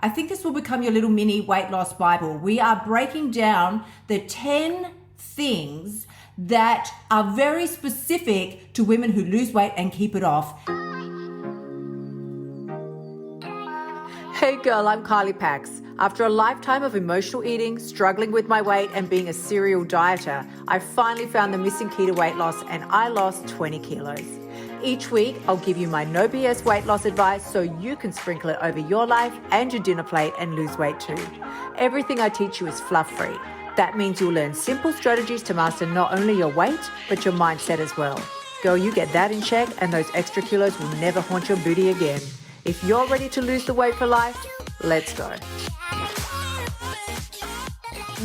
I think this will become your little mini weight loss Bible. We are breaking down the 10 things that are very specific to women who lose weight and keep it off. Hey girl, I'm Kylie Pax. After a lifetime of emotional eating, struggling with my weight and being a serial dieter, I finally found the missing key to weight loss and I lost 20 kilos. Each week, I'll give you my no BS weight loss advice so you can sprinkle it over your life and your dinner plate and lose weight too. Everything I teach you is fluff-free. That means you'll learn simple strategies to master not only your weight, but your mindset as well. Girl, you get that in check and those extra kilos will never haunt your booty again. If you're ready to lose the weight for life, let's go.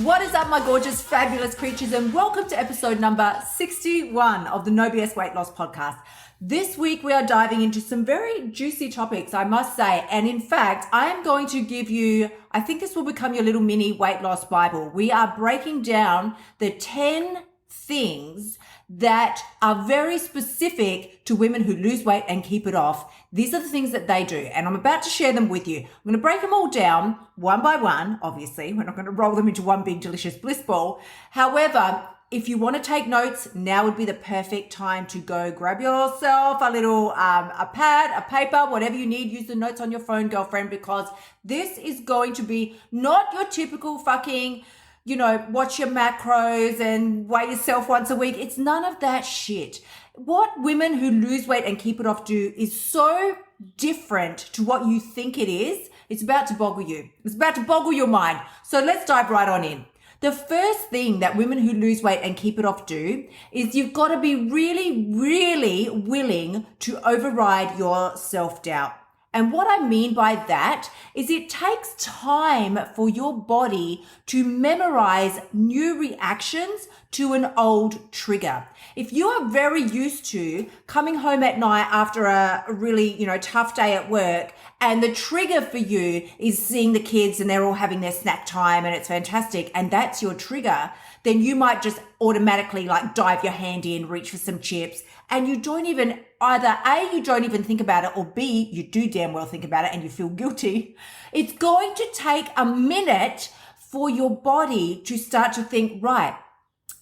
What is up, my gorgeous, fabulous creatures, and welcome to episode number 61 of the No BS Weight Loss Podcast. This week, we are diving into some very juicy topics, I must say. And in fact, I am going to give you, I think this will become your little mini weight loss Bible. We are breaking down the 10 things that are very specific to women who lose weight and keep it off. These are the things that they do, and I'm about to share them with you. I'm going to break them all down one by one. Obviously, we're not going to roll them into one big delicious bliss ball. However, if you want to take notes, now would be the perfect time to go grab yourself a little a pad, a paper, whatever you need. Use the notes on your phone, girlfriend, because this is going to be not your typical fucking, watch your macros and weigh yourself once a week. It's none of that shit. What women who lose weight and keep it off do is so different to what you think it is. It's about to boggle you. It's about to boggle your mind. So let's dive right on in. The first thing that women who lose weight and keep it off do is you've got to be really, really willing to override your self-doubt. And what I mean by that is it takes time for your body to memorize new reactions to an old trigger. If you are very used to coming home at night after a really, tough day at work, and the trigger for you is seeing the kids and they're all having their snack time and it's fantastic, and that's your trigger, then you might just automatically dive your hand in, reach for some chips, and you don't even either A, you don't even think about it, or B, you do damn well think about it and you feel guilty. It's going to take a minute for your body to start to think, right,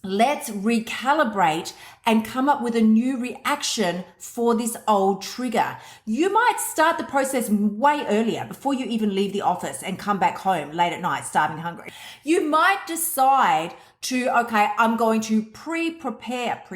let's recalibrate and come up with a new reaction for this old trigger. You might start the process way earlier before you even leave the office and come back home late at night, starving hungry. You might decide to, I'm going to prepare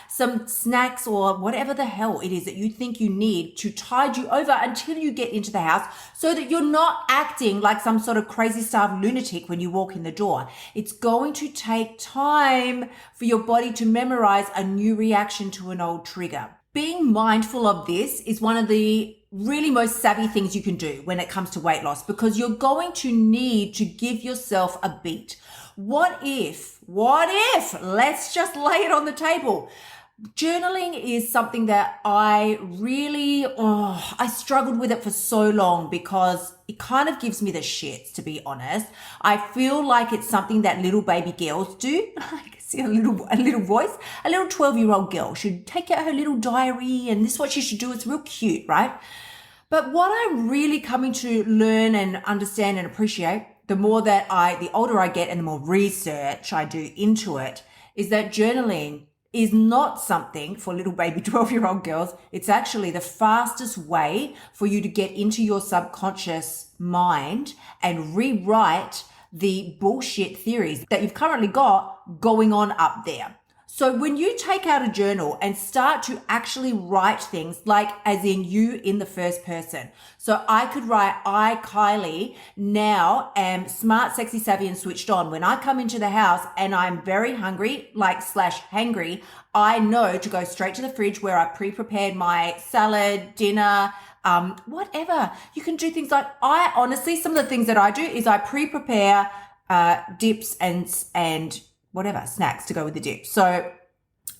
some snacks or whatever the hell it is that you think you need to tide you over until you get into the house so that you're not acting like some sort of crazy starved lunatic when you walk in the door. It's going to take time for your body to memorize a new reaction to an old trigger. Being mindful of this is one of the really most savvy things you can do when it comes to weight loss, because you're going to need to give yourself a beat. What if, let's just lay it on the table. Journaling is something that I struggled with it for so long because it kind of gives me the shits, to be honest. I feel like it's something that little baby girls do. I can see a little voice. A little 12-year-old girl should take out her little diary and this is what she should do. It's real cute, right? But what I'm really coming to learn and understand and appreciate, the older I get and the more research I do into it, is that journaling is not something for little baby 12-year-old girls. It's actually the fastest way for you to get into your subconscious mind and rewrite the bullshit theories that you've currently got going on up there. So when you take out a journal and start to actually write things like as in you in the first person. So I could write, I, Kylie, now am smart, sexy, savvy, and switched on. When I come into the house and I'm very hungry, /hangry, I know to go straight to the fridge where I pre-prepared my salad, dinner, whatever. You can do things like, some of the things that I do is I pre-prepare dips and whatever, snacks to go with the dip. So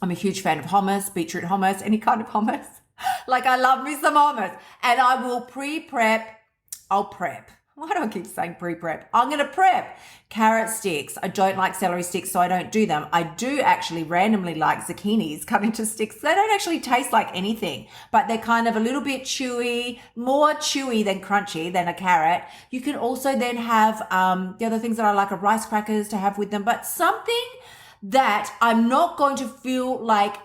I'm a huge fan of hummus, beetroot hummus, any kind of hummus. I love me some hummus. And I will I'll prep Why do I keep saying pre-prep? I'm going to prep carrot sticks. I don't like celery sticks, so I don't do them. I do actually randomly like zucchinis cut into sticks. They don't actually taste like anything, but they're kind of a little bit chewy, more chewy than crunchy than a carrot. You can also then have the other things that I like are rice crackers to have with them, but something that I'm not going to feel like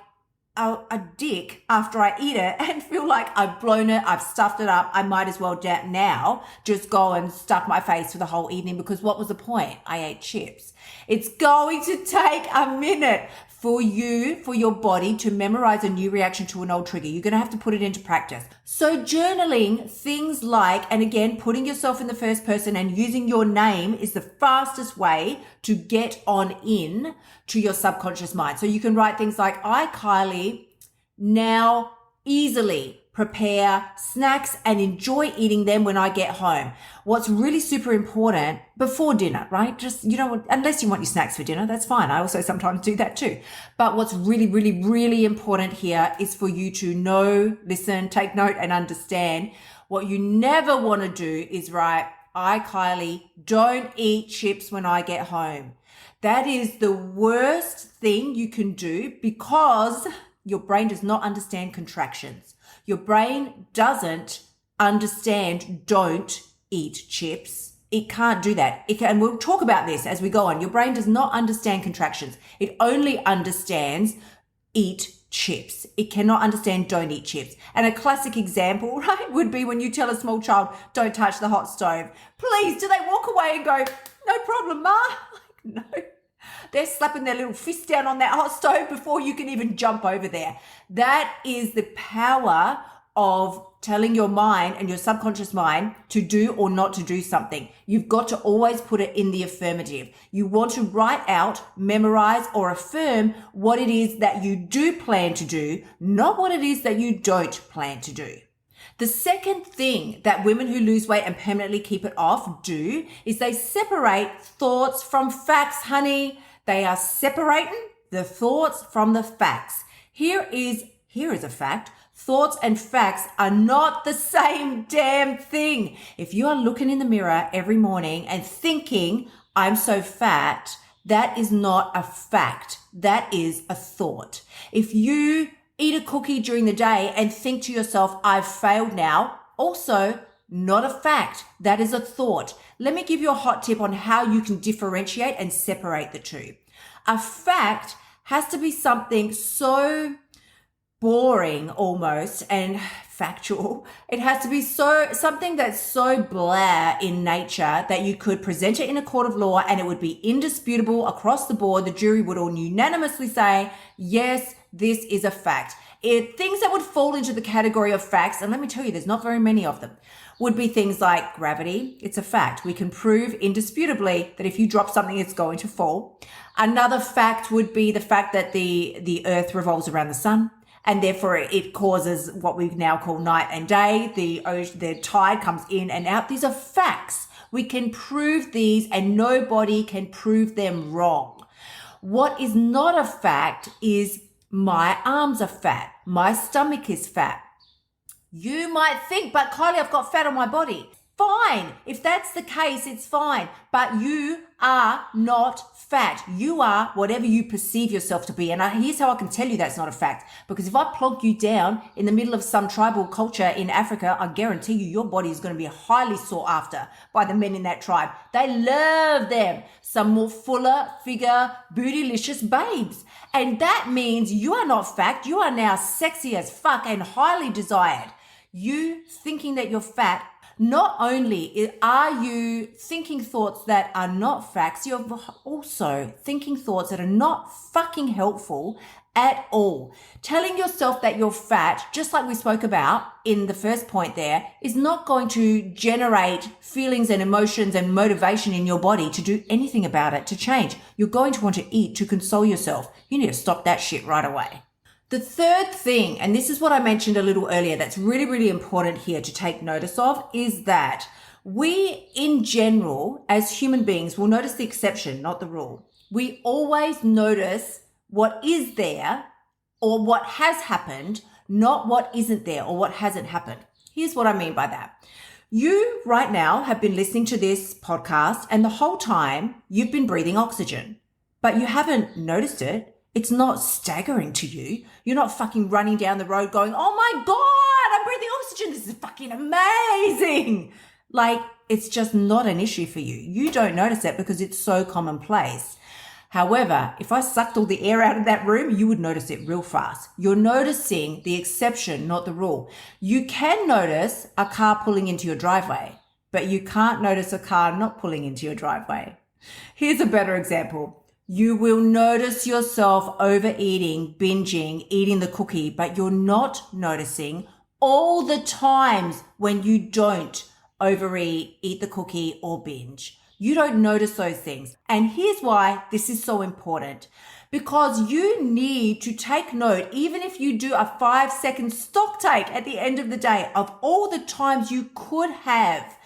a dick after I eat it and feel like I've blown it, I've stuffed it up. I might as well now just go and stuff my face for the whole evening, because what was the point? I ate chips. It's going to take a minute for your body to memorize a new reaction to an old trigger. You're going to have to put it into practice. So journaling things like, and again, putting yourself in the first person and using your name is the fastest way to get on in to your subconscious mind. So you can write things like, I, Kylie, now easily prepare snacks and enjoy eating them when I get home. What's really super important before dinner, right? Just, unless you want your snacks for dinner, that's fine. I also sometimes do that too. But what's really, really, really important here is for you to know, listen, take note and understand. What you never want to do is write, I, Kylie, don't eat chips when I get home. That is the worst thing you can do, because your brain does not understand contractions. Your brain doesn't understand don't eat chips. It can't do that. And we'll talk about this as we go on. Your brain does not understand contractions. It only understands eat chips. It cannot understand don't eat chips. And a classic example, right, would be when you tell a small child, don't touch the hot stove. Please, do they walk away and go, no problem, Ma? No. They're slapping their little fist down on that hot stove before you can even jump over there. That is the power of telling your mind and your subconscious mind to do or not to do something. You've got to always put it in the affirmative. You want to write out, memorize, or affirm what it is that you do plan to do, not what it is that you don't plan to do. The second thing that women who lose weight and permanently keep it off do is they separate thoughts from facts, honey. They are separating the thoughts from the facts. Here is a fact. Thoughts and facts are not the same damn thing. If you are looking in the mirror every morning and thinking, I'm so fat, that is not a fact. That is a thought. If you eat a cookie during the day and think to yourself, I've failed now, also not a fact. That is a thought. Let me give you a hot tip on how you can differentiate and separate the two. A fact has to be something so boring almost and factual. It has to be something that's so blah in nature that you could present it in a court of law and it would be indisputable across the board. The jury would all unanimously say, yes, this is a fact. Things that would fall into the category of facts, and let me tell you, there's not very many of them, would be things like gravity. It's a fact. We can prove indisputably that if you drop something, it's going to fall. Another fact would be the fact that the earth revolves around the sun, and therefore it causes what we now call night and day. The tide comes in and out. These are facts. We can prove these and nobody can prove them wrong. What is not a fact is my arms are fat. My stomach is fat. You might think, but Kylie, I've got fat on my body. Fine. If that's the case, it's fine. But you are not fat. You are whatever you perceive yourself to be. And here's how I can tell you that's not a fact. Because if I plonk you down in the middle of some tribal culture in Africa, I guarantee you your body is going to be highly sought after by the men in that tribe. They love them. Some more fuller figure, bootylicious babes. And that means you are not fat. You are now sexy as fuck and highly desired. You thinking that you're fat, not only are you thinking thoughts that are not facts, you're also thinking thoughts that are not fucking helpful at all. Telling yourself that you're fat, just like we spoke about in the first point there, is not going to generate feelings and emotions and motivation in your body to do anything about it, to change. You're going to want to eat to console yourself. You need to stop that shit right away. The third thing, and this is what I mentioned a little earlier, that's really, really important here to take notice of, is that we in general, as human beings, will notice the exception, not the rule. We always notice what is there or what has happened, not what isn't there or what hasn't happened. Here's what I mean by that. You right now have been listening to this podcast and the whole time you've been breathing oxygen, but you haven't noticed it. It's not staggering to you. You're not fucking running down the road going, oh my God, I'm breathing oxygen. This is fucking amazing. Like, it's just not an issue for you. You don't notice it because it's so commonplace. However, if I sucked all the air out of that room, you would notice it real fast. You're noticing the exception, not the rule. You can notice a car pulling into your driveway, but you can't notice a car not pulling into your driveway. Here's a better example. You will notice yourself overeating, binging, eating the cookie, but you're not noticing all the times when you don't overeat, eat the cookie, or binge. You don't notice those things. And here's why this is so important. Because you need to take note, even if you do a 5-second stock take at the end of the day, of all the times you could have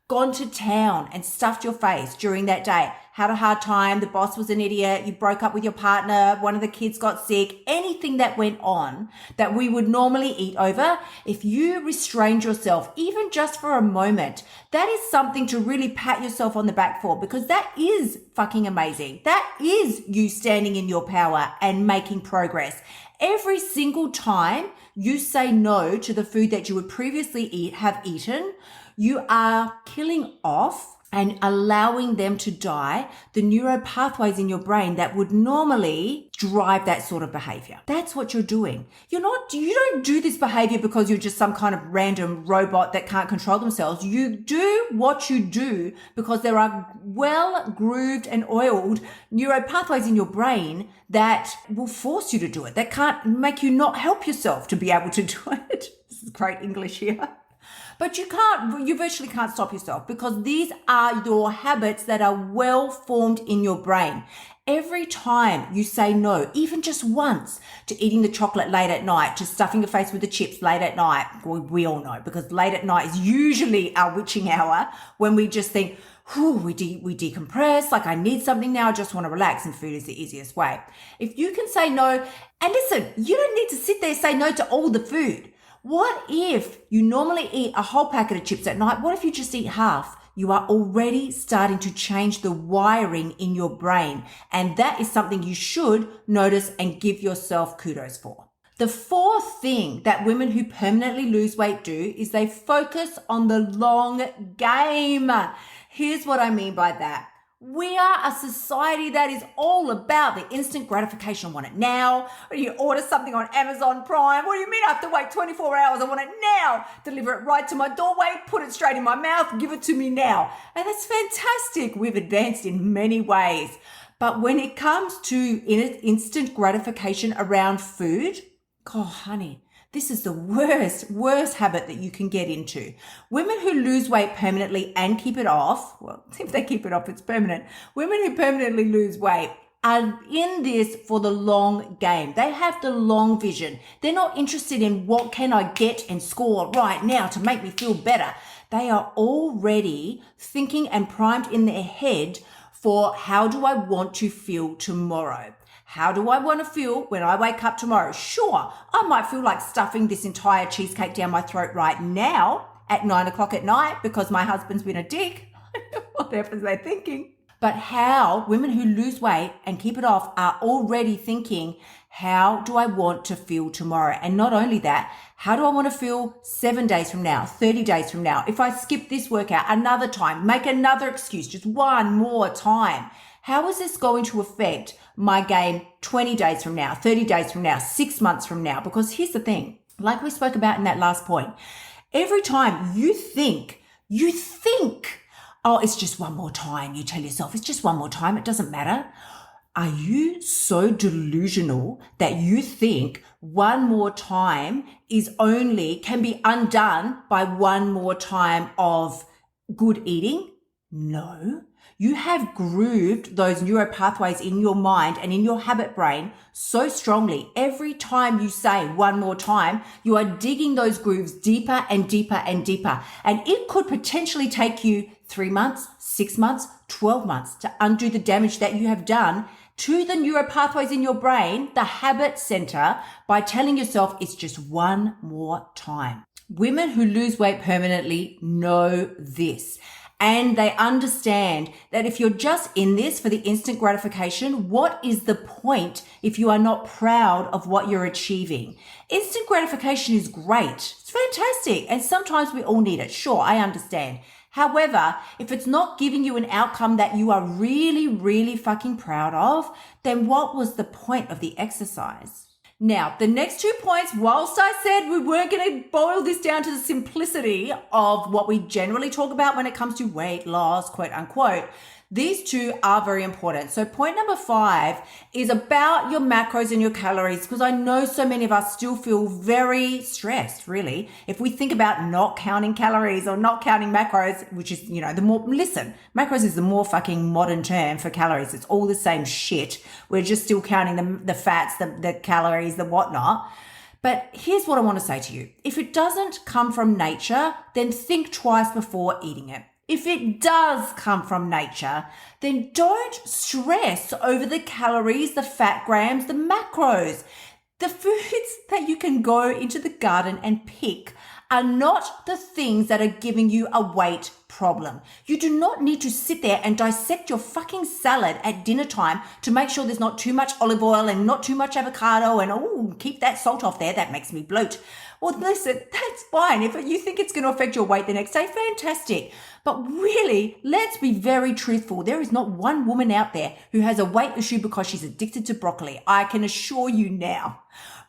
gone to town and stuffed your face during that day, had a hard time, the boss was an idiot, you broke up with your partner, one of the kids got sick, anything that went on that we would normally eat over, if you restrained yourself, even just for a moment, that is something to really pat yourself on the back for, because that is fucking amazing. That is you standing in your power and making progress. Every single time you say no to the food that you would previously have eaten, you are killing off and allowing them to die the neural pathways in your brain that would normally drive that sort of behavior. That's what you're doing. You don't do this behavior because you're just some kind of random robot that can't control themselves. You do what you do because there are well grooved and oiled neural pathways in your brain that will force you to do it, that can't make you not help yourself to be able to do it. This is great English here. But you virtually can't stop yourself because these are your habits that are well formed in your brain. Every time you say no, even just once, to eating the chocolate late at night, to stuffing your face with the chips late at night, well, we all know because late at night is usually our witching hour when we just think, we decompress, like I need something now, I just want to relax, and food is the easiest way. If you can say no, and listen, you don't need to sit there and say no to all the food. What if you normally eat a whole packet of chips at night? What if you just eat half? You are already starting to change the wiring in your brain. And that is something you should notice and give yourself kudos for. The fourth thing that women who permanently lose weight do is they focus on the long game. Here's what I mean by that. We are a society that is all about the instant gratification. I want it now. Or you order something on Amazon Prime. What do you mean I have to wait 24 hours? I want it now. Deliver it right to my doorway, put it straight in my mouth, give it to me now. And that's fantastic. We've advanced in many ways. But when it comes to instant gratification around food, oh, honey, this is the worst habit that you can get into. Women who lose weight permanently and keep it off, well, if they keep it off, it's permanent. Women who permanently lose weight are in this for the long game. They have the long vision. They're not interested in what can I get and score right now to make me feel better. They are already thinking and primed in their head for how do I want to feel tomorrow? How do I want to feel when I wake up tomorrow? Sure, I might feel like stuffing this entire cheesecake down my throat right now at 9 o'clock at night because my husband's been a dick. Whatever they're thinking. But how women who lose weight and keep it off are already thinking, how do I want to feel tomorrow? And not only that, how do I want to feel 7 days from now, 30 days from now? If I skip this workout another time, make another excuse, just one more time. How is this going to affect my game 20 days from now, 30 days from now, 6 months from now? Because here's the thing, like we spoke about in that last point, every time you think, oh, it's just one more time. You tell yourself it's just one more time. It doesn't matter. Are you so delusional that you think one more time can be undone by one more time of good eating? No. You have grooved those neural pathways in your mind and in your habit brain so strongly. Every time you say one more time, you are digging those grooves deeper and deeper and deeper. And it could potentially take you 3 months, 6 months, 12 months to undo the damage that you have done to the neural pathways in your brain, the habit center, by telling yourself it's just one more time. Women who lose weight permanently know this. And they understand that if you're just in this for the instant gratification, what is the point if you are not proud of what you're achieving? Instant gratification is great. It's fantastic. And sometimes we all need it. Sure, I understand. However, if it's not giving you an outcome that you are really, really fucking proud of, then what was the point of the exercise? Now, the next 2 points, whilst I said we weren't going to boil this down to the simplicity of what we generally talk about when it comes to weight loss, quote unquote, these two are very important. So point number 5 is about your macros and your calories, because I know so many of us still feel very stressed, really. If we think about not counting calories or not counting macros, which is, macros is the more fucking modern term for calories. It's all the same shit. We're just still counting the fats, the calories, the whatnot. But here's what I want to say to you. If it doesn't come from nature, then think twice before eating it. If it does come from nature, then don't stress over the calories, the fat grams, the macros. The foods that you can go into the garden and pick are not the things that are giving you a weight problem. You do not need to sit there and dissect your fucking salad at dinner time to make sure there's not too much olive oil and not too much avocado and keep that salt off there, that makes me bloat. Well, listen, that's fine. If you think it's going to affect your weight the next day, fantastic. But really, let's be very truthful. There is not one woman out there who has a weight issue because she's addicted to broccoli. I can assure you now.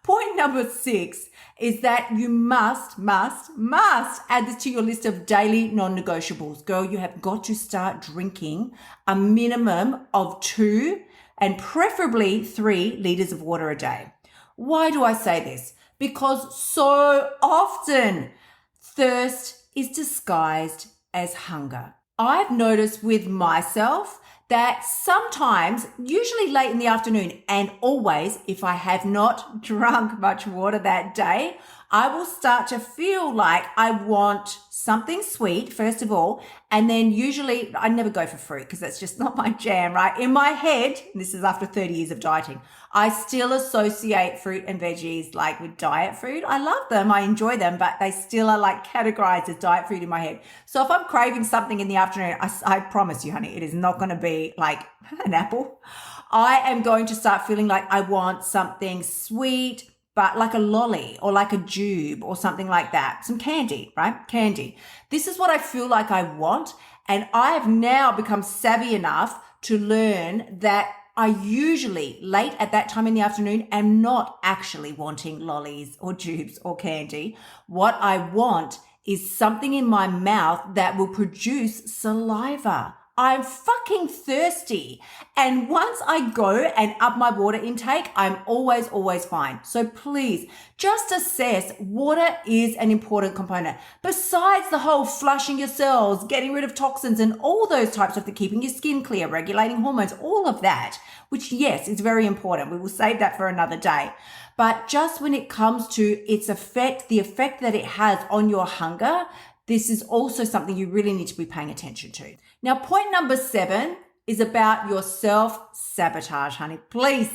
Point number 6 is that you must add this to your list of daily non-negotiables. Girl, you have got to start drinking a minimum of 2 and preferably 3 liters of water a day. Why do I say this? Because so often thirst is disguised as hunger. I've noticed with myself that sometimes, usually late in the afternoon, and always if I have not drunk much water that day, I will start to feel like I want something sweet, first of all, and then usually I never go for fruit because that's just not my jam, right? In my head, and this is after 30 years of dieting, I still associate fruit and veggies like with diet food. I love them, I enjoy them, but they still are like categorized as diet food in my head. So if I'm craving something in the afternoon, I promise you, honey, it is not going to be like an apple. I am going to start feeling like I want something sweet, but like a lolly or like a jube or something like that. Some candy, right? Candy. This is what I feel like I want. And I have now become savvy enough to learn that I usually, late at that time in the afternoon, am not actually wanting lollies or jubes or candy. What I want is something in my mouth that will produce saliva. I'm fucking thirsty. And once I go and up my water intake, I'm always fine. So please just assess water is an important component. Besides the whole flushing your cells, getting rid of toxins and all those types of things, keeping your skin clear, regulating hormones, all of that, which yes, is very important. We will save that for another day. But just when it comes to its effect, the effect that it has on your hunger, this is also something you really need to be paying attention to. Now, point number 7 is about your self-sabotage, honey. Please,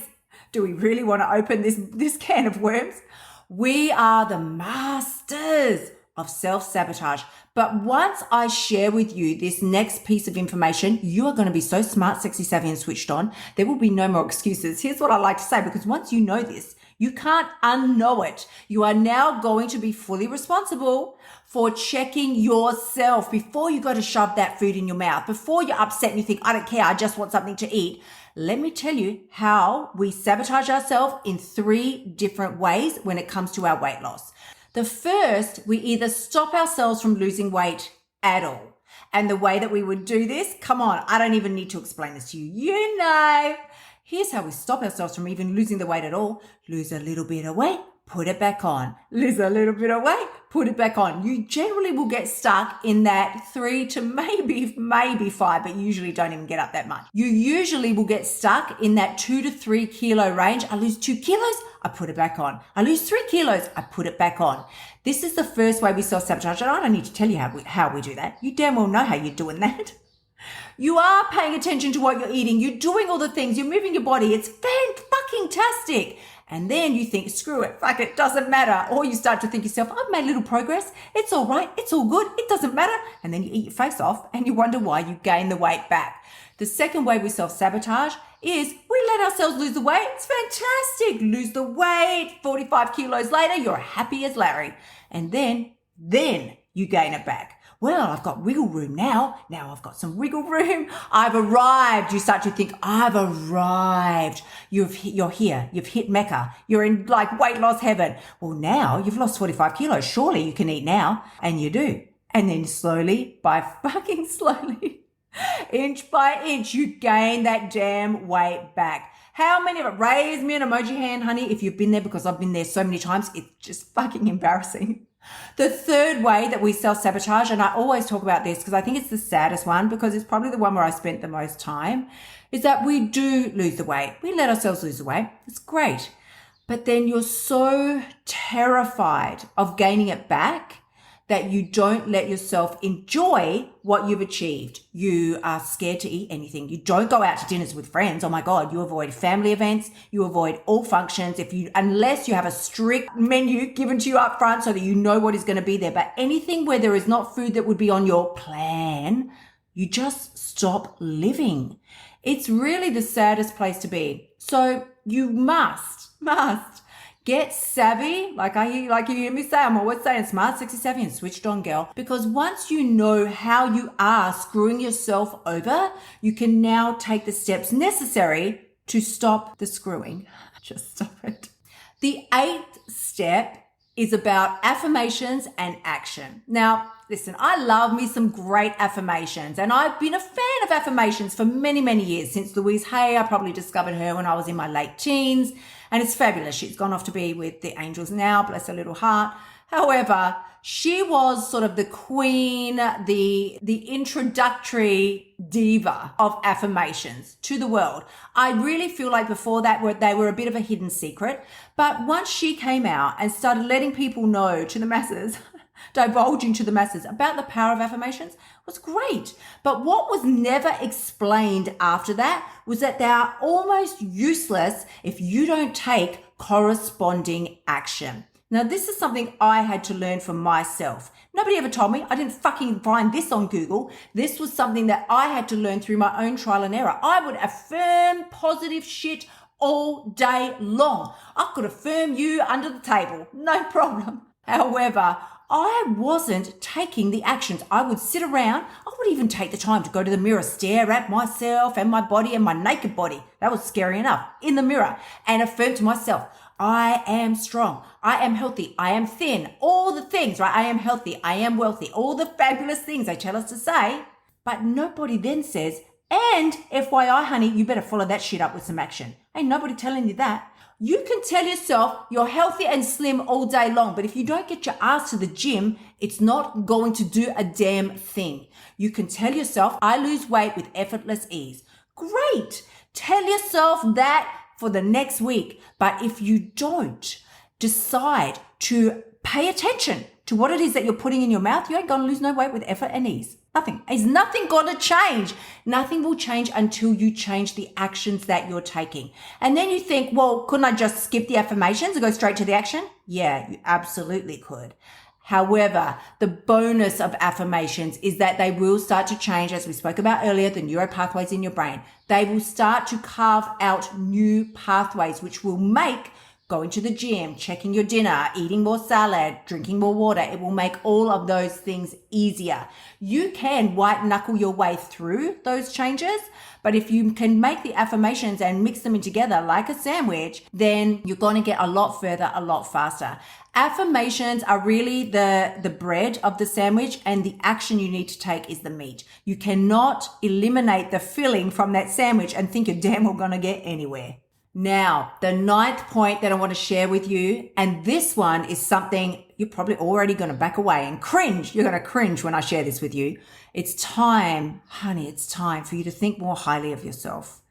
do we really want to open this can of worms? We are the masters of self-sabotage. But once I share with you this next piece of information, you are going to be so smart, sexy, savvy, and switched on. There will be no more excuses. Here's what I like to say, because once you know this, you can't unknow it. You are now going to be fully responsible for checking yourself before you go to shove that food in your mouth, before you're upset and you think, I don't care, I just want something to eat. Let me tell you how we sabotage ourselves in 3 different ways when it comes to our weight loss. The first, we either stop ourselves from losing weight at all. And the way that we would do this, come on, I don't even need to explain this to you. You know. Here's how we stop ourselves from even losing the weight at all. Lose a little bit of weight, put it back on. Lose a little bit of weight, put it back on. You generally will get stuck in that 3 to maybe 5, but you usually don't even get up that much. You usually will get stuck in that 2 to 3 kilo range. I lose 2 kilos, I put it back on. I lose 3 kilos, I put it back on. This is the first way we self-sabotage. And I don't need to tell you how we do that. You damn well know how you're doing that. You are paying attention to what you're eating. You're doing all the things. You're moving your body. It's fucking-tastic. And then you think, screw it, fuck it, doesn't matter. Or you start to think yourself, I've made little progress. It's all right. It's all good. It doesn't matter. And then you eat your face off and you wonder why you gain the weight back. The second way we self-sabotage is we let ourselves lose the weight. It's fantastic. Lose the weight. 45 kilos later, you're happy as Larry. And then you gain it back. Well, I've got wiggle room now. Now I've got some wiggle room. I've arrived. You start to think, I've arrived. You're here. You've hit Mecca. You're in like weight loss heaven. Well, now you've lost 45 kilos. Surely you can eat now. And you do. And then slowly, inch by inch, you gain that damn weight back. How many of it? Raise me an emoji hand, honey, if you've been there, because I've been there so many times. It's just fucking embarrassing. The third way that we self-sabotage, and I always talk about this because I think it's the saddest one because it's probably the one where I spent the most time, is that we do lose the weight. We let ourselves lose the weight. It's great. But then you're so terrified of gaining it back that you don't let yourself enjoy what you've achieved. You are scared to eat anything. You don't go out to dinners with friends. Oh my God, you avoid family events. You avoid all functions unless you have a strict menu given to you up front so that you know what is going to be there. But anything where there is not food that would be on your plan, you just stop living. It's really the saddest place to be. So you must get savvy, like you hear me say, I'm always saying smart, sexy, savvy, and switched on, girl. Because once you know how you are screwing yourself over, you can now take the steps necessary to stop the screwing. Just stop it. The 8th step is about affirmations and action. Now, listen, I love me some great affirmations, and I've been a fan of affirmations for many, many years. Since Louise Hay, I probably discovered her when I was in my late teens, and it's fabulous. She's gone off to be with the angels now, bless her little heart. However, she was sort of the queen, the introductory diva of affirmations to the world. I really feel like before that they were a bit of a hidden secret. But once she came out and started letting people know to the masses, divulging to the masses about the power of affirmations, was great. But what was never explained after that was that they are almost useless if you don't take corresponding action. Now, this is something I had to learn for myself. Nobody ever told me. I didn't fucking find this on Google. This was something that I had to learn through my own trial and error. I would affirm positive shit all day long. I could affirm you under the table. No problem. However, I wasn't taking the actions. I would sit around. I would even take the time to go to the mirror, stare at myself and my body and my naked body. That was scary enough. In the mirror, and affirm to myself, I am strong. I am healthy. I am thin. All the things, right? I am healthy. I am wealthy. All the fabulous things they tell us to say. But nobody then says, and FYI, honey, you better follow that shit up with some action. Ain't nobody telling you that. You can tell yourself you're healthy and slim all day long, but if you don't get your ass to the gym, it's not going to do a damn thing. You can tell yourself, I lose weight with effortless ease. Great. Tell yourself that for the next week. But if you don't decide to pay attention to what it is that you're putting in your mouth, you ain't going to lose no weight with effort and ease. Nothing. Is nothing going to change? Nothing will change until you change the actions that you're taking. And then you think, well, couldn't I just skip the affirmations and go straight to the action? Yeah, you absolutely could. However, the bonus of affirmations is that they will start to change, as we spoke about earlier, the neural pathways in your brain. They will start to carve out new pathways, which will make going to the gym, checking your dinner, eating more salad, drinking more water. It will make all of those things easier. You can white knuckle your way through those changes, but if you can make the affirmations and mix them in together like a sandwich, then you're going to get a lot further, a lot faster. Affirmations are really the bread of the sandwich, and the action you need to take is the meat. You cannot eliminate the filling from that sandwich and think you're damn well going to get anywhere. Now, the 9th point that I want to share with you, and this one is something you're probably already going to back away and cringe. You're going to cringe when I share this with you. It's time, honey, it's time for you to think more highly of yourself.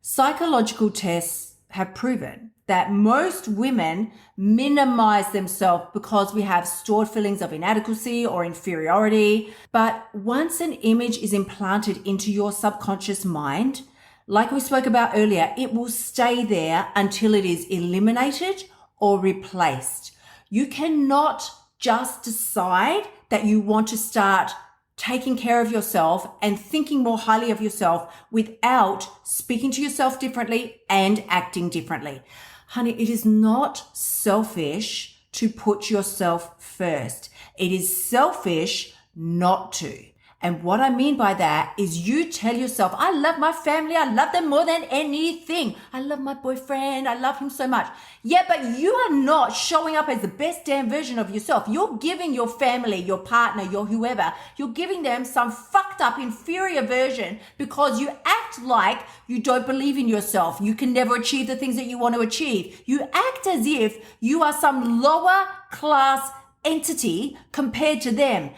Psychological tests have proven that most women minimize themselves because we have stored feelings of inadequacy or inferiority. But once an image is implanted into your subconscious mind, like we spoke about earlier, it will stay there until it is eliminated or replaced. You cannot just decide that you want to start taking care of yourself and thinking more highly of yourself without speaking to yourself differently and acting differently. Honey, it is not selfish to put yourself first. It is selfish not to. And what I mean by that is you tell yourself, I love my family. I love them more than anything. I love my boyfriend. I love him so much. Yeah, but you are not showing up as the best damn version of yourself. You're giving your family, your partner, your whoever, you're giving them some fucked up inferior version because you act like you don't believe in yourself. You can never achieve the things that you want to achieve. You act as if you are some lower class entity compared to them.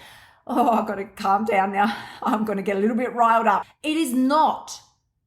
Oh, I've got to calm down now. I'm going to get a little bit riled up. It is not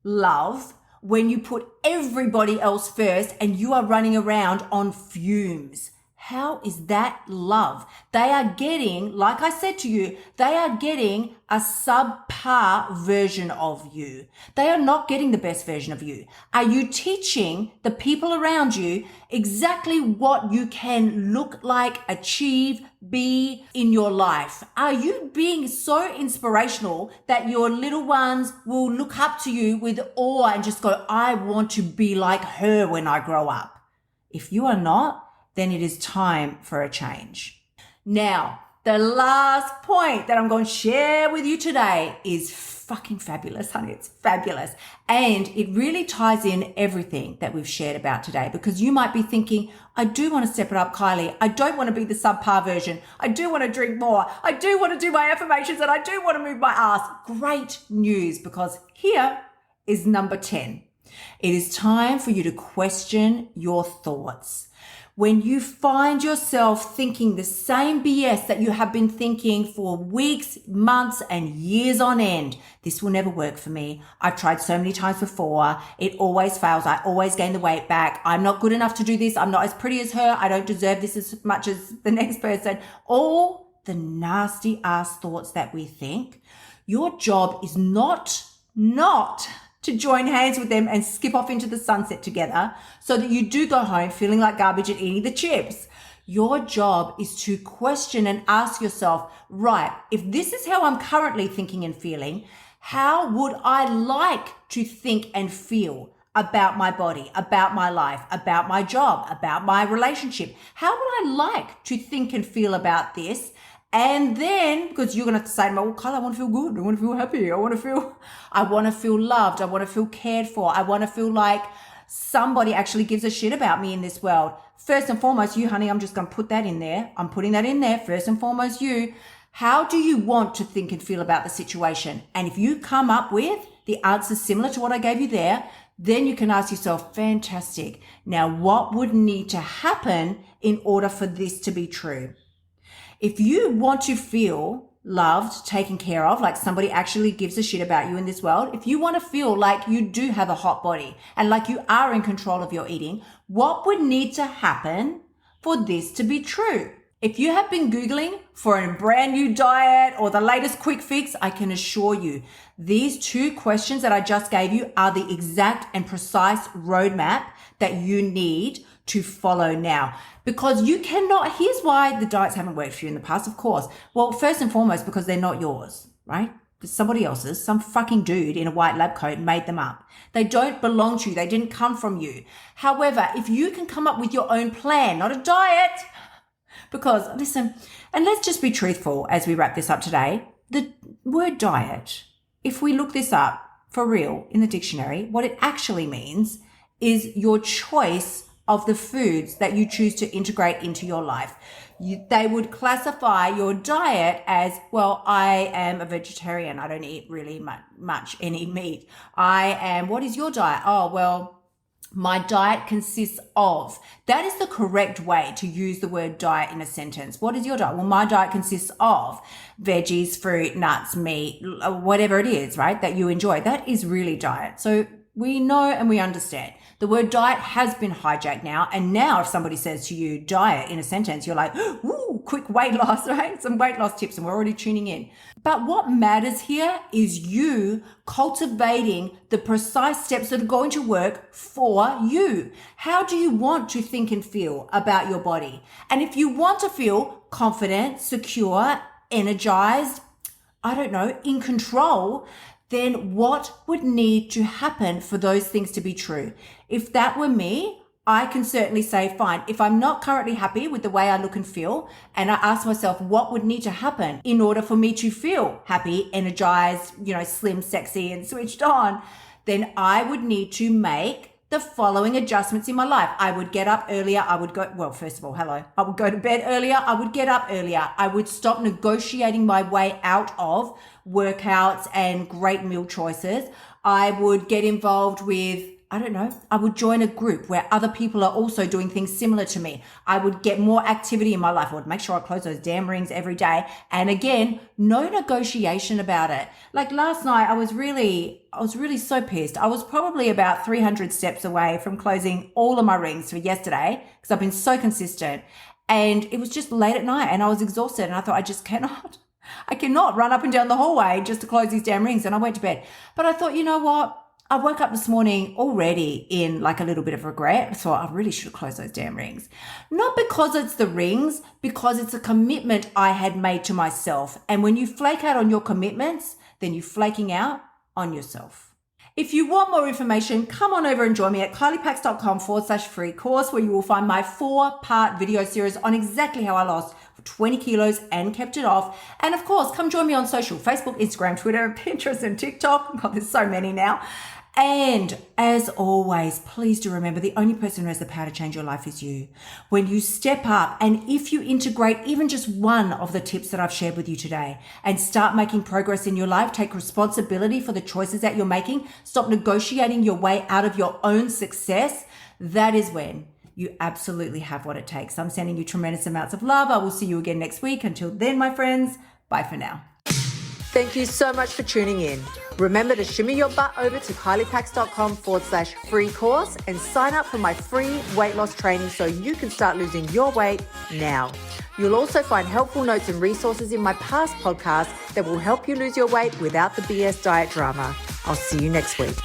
love when you put everybody else first and you are running around on fumes. How is that love? They are getting, like I said to you, they are getting a subpar version of you. They are not getting the best version of you. Are you teaching the people around you exactly what you can look like, achieve, be in your life? Are you being so inspirational that your little ones will look up to you with awe and just go, I want to be like her when I grow up? If you are not, then it is time for a change. Now, the last point that I'm going to share with you today is fucking fabulous, honey. It's fabulous. And it really ties in everything that we've shared about today, because you might be thinking, I do want to step it up, Kylie. I don't want to be the subpar version. I do want to drink more. I do want to do my affirmations and I do want to move my ass. Great news, because here is number 10. It is time for you to question your thoughts. When you find yourself thinking the same BS that you have been thinking for weeks, months, and years on end, this will never work for me. I've tried so many times before. It always fails. I always gain the weight back. I'm not good enough to do this. I'm not as pretty as her. I don't deserve this as much as the next person. All the nasty ass thoughts that we think. Your job is not to join hands with them and skip off into the sunset together so that you do go home feeling like garbage and eating the chips. Your job is to question and ask yourself, right, if this is how I'm currently thinking and feeling, how would I like to think and feel about my body, about my life, about my job, about my relationship? How would I like to think and feel about this? And then, because you're going to have to say to me, well, Kyle, I want to feel good. I want to feel happy. I want to feel loved. I want to feel cared for. I want to feel like somebody actually gives a shit about me in this world. First and foremost, you, honey, I'm just going to put that in there. I'm putting that in there. First and foremost, you. How do you want to think and feel about the situation? And if you come up with the answers similar to what I gave you there, then you can ask yourself, fantastic. Now, what would need to happen in order for this to be true? If you want to feel loved, taken care of, like somebody actually gives a shit about you in this world, if you want to feel like you do have a hot body and like you are in control of your eating, what would need to happen for this to be true? If you have been Googling for a brand new diet or the latest quick fix, I can assure you these two questions that I just gave you are the exact and precise roadmap that you need to follow now. Because you cannot, here's why the diets haven't worked for you in the past, of course. Well, first and foremost, because they're not yours, right? Somebody else's, some fucking dude in a white lab coat made them up. They don't belong to you. They didn't come from you. However, if you can come up with your own plan, not a diet, because listen, and let's just be truthful as we wrap this up today, the word diet, if we look this up for real in the dictionary, what it actually means is your choice of the foods that you choose to integrate into your life. They would classify your diet as, well, I am a vegetarian. I don't eat really much any meat. What is your diet? Oh, well, my diet consists of. That is the correct way to use the word diet in a sentence. What is your diet? Well, my diet consists of veggies, fruit, nuts, meat, whatever it is, right, that you enjoy. That is really diet. So we know and we understand. The word diet has been hijacked now. And now if somebody says to you diet in a sentence, you're like, ooh, quick weight loss, right? Some weight loss tips, and we're already tuning in. But what matters here is you cultivating the precise steps that are going to work for you. How do you want to think and feel about your body? And if you want to feel confident, secure, energized, in control, then what would need to happen for those things to be true? If that were me, I can certainly say, fine, if I'm not currently happy with the way I look and feel, and I ask myself what would need to happen in order for me to feel happy, energized, slim, sexy, and switched on, then I would need to make the following adjustments in my life. I would get up earlier. I would go to bed earlier. I would get up earlier. I would stop negotiating my way out of workouts and great meal choices. I would get involved with I would join a group where other people are also doing things similar to me. I would get more activity in my life. I would make sure I close those damn rings every day. And again, no negotiation about it. Like last night, I was really so pissed. I was probably about 300 steps away from closing all of my rings for yesterday because I've been so consistent. And it was just late at night and I was exhausted and I thought I cannot run up and down the hallway just to close these damn rings. And I went to bed. But I thought, you know what? I woke up this morning already in like a little bit of regret. So I really should have closed those damn rings. Not because it's the rings, because it's a commitment I had made to myself. And when you flake out on your commitments, then you're flaking out on yourself. If you want more information, come on over and join me at kyliepax.com/free course, where you will find my 4-part video series on exactly how I lost 20 kilos and kept it off. And of course, come join me on social, Facebook, Instagram, Twitter, Pinterest, and TikTok. God, there's so many now. And as always, please do remember the only person who has the power to change your life is you. When you step up and if you integrate even just one of the tips that I've shared with you today and start making progress in your life, take responsibility for the choices that you're making, stop negotiating your way out of your own success, that is when you absolutely have what it takes. I'm sending you tremendous amounts of love. I will see you again next week. Until then, my friends, bye for now. Thank you so much for tuning in. Remember to shimmy your butt over to kyliepax.com/free course and sign up for my free weight loss training so you can start losing your weight now. You'll also find helpful notes and resources in my past podcasts that will help you lose your weight without the BS diet drama. I'll see you next week.